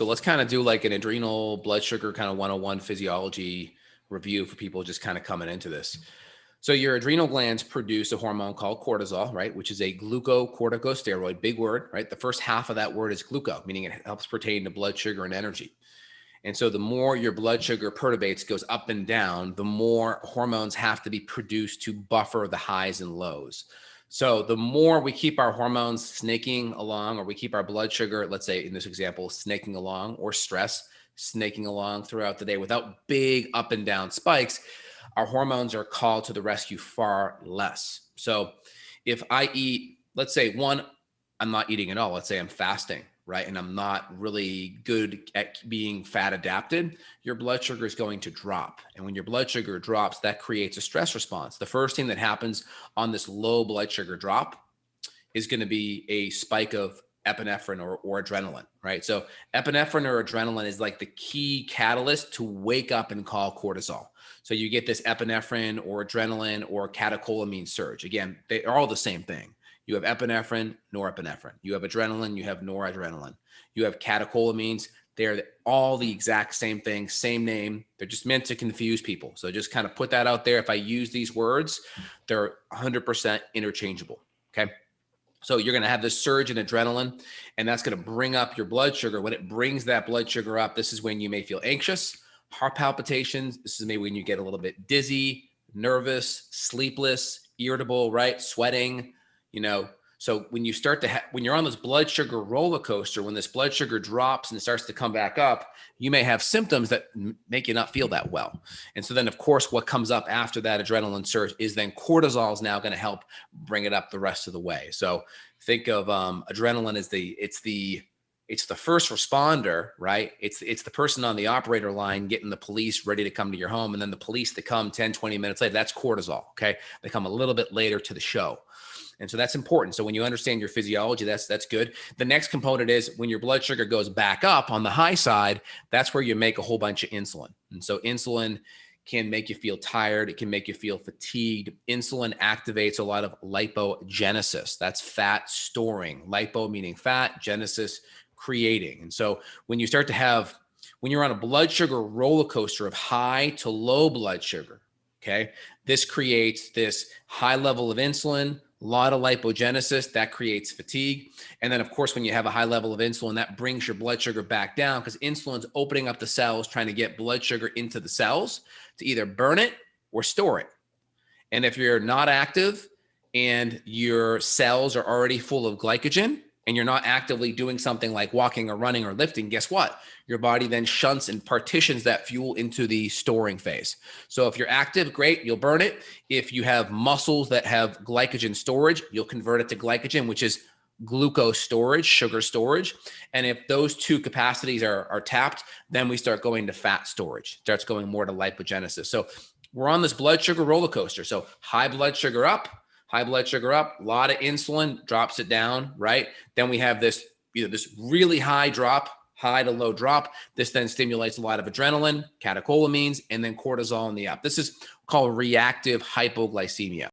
So let's kind of do like an adrenal blood sugar kind of 101 physiology review for people just kind of coming into this. So your adrenal glands produce a hormone called cortisol, right? Which is a glucocorticosteroid, big word, right? The first half of that word is gluco, meaning it helps pertain to blood sugar and energy. And so the more your blood sugar perturbates, goes up and down, the more hormones have to be produced to buffer the highs and lows. So the more we keep our hormones snaking along, or we keep our blood sugar, let's say in this example, snaking along, or stress snaking along throughout the day without big up and down spikes, our hormones are called to the rescue far less. So if I eat, let's say I'm not eating at all. Let's say I'm fasting, right? And I'm not really good at being fat adapted, your blood sugar is going to drop. And when your blood sugar drops, that creates a stress response. The first thing that happens on this low blood sugar drop is going to be a spike of epinephrine or adrenaline, right? So epinephrine or adrenaline is like the key catalyst to wake up and call cortisol. So you get this epinephrine or adrenaline or catecholamine surge. Again, they are all the same thing. You have epinephrine, norepinephrine. You have adrenaline, you have noradrenaline. You have catecholamines. They're all the exact same thing, same name. They're just meant to confuse people. So just kind of put that out there. If I use these words, they're 100% interchangeable, okay? So you're going to have this surge in adrenaline, and that's going to bring up your blood sugar. When it brings that blood sugar up, this is when you may feel anxious, heart palpitations. This is maybe when you get a little bit dizzy, nervous, sleepless, irritable, right? Sweating, So when you start to when you're on this blood sugar roller coaster, when this blood sugar drops and it starts to come back up, you may have symptoms that make you not feel that well. And so then, of course, what comes up after that adrenaline surge is then cortisol is now going to help bring it up the rest of the way. So think of adrenaline as it's the first responder, right? It's the person on the operator line getting the police ready to come to your home. And then the police that come 10, 20 minutes later, that's cortisol, okay? They come a little bit later to the show. And so that's important. So when you understand your physiology, that's good. The next component is when your blood sugar goes back up on the high side, that's where you make a whole bunch of insulin. And so insulin can make you feel tired. It can make you feel fatigued. Insulin activates a lot of lipogenesis. That's fat storing. Lipo meaning fat, genesis creating. And so when you're on a blood sugar roller coaster of high to low blood sugar, okay, this creates this high level of insulin, a lot of lipogenesis, that creates fatigue. And then, of course, when you have a high level of insulin, that brings your blood sugar back down because insulin's opening up the cells, trying to get blood sugar into the cells to either burn it or store it. And if you're not active and your cells are already full of glycogen and you're not actively doing something like walking or running or lifting, guess what? Your body then shunts and partitions that fuel into the storing phase. So if you're active, great, you'll burn it. If you have muscles that have glycogen storage, you'll convert it to glycogen, which is glucose storage, sugar storage. And if those two capacities are tapped, then we start going to fat storage, starts going more to lipogenesis. So we're on this blood sugar roller coaster. So high blood sugar up, a lot of insulin drops it down, right? Then we have this really high drop, high to low drop. This then stimulates a lot of adrenaline, catecholamines, and then cortisol in the up. This is called reactive hypoglycemia.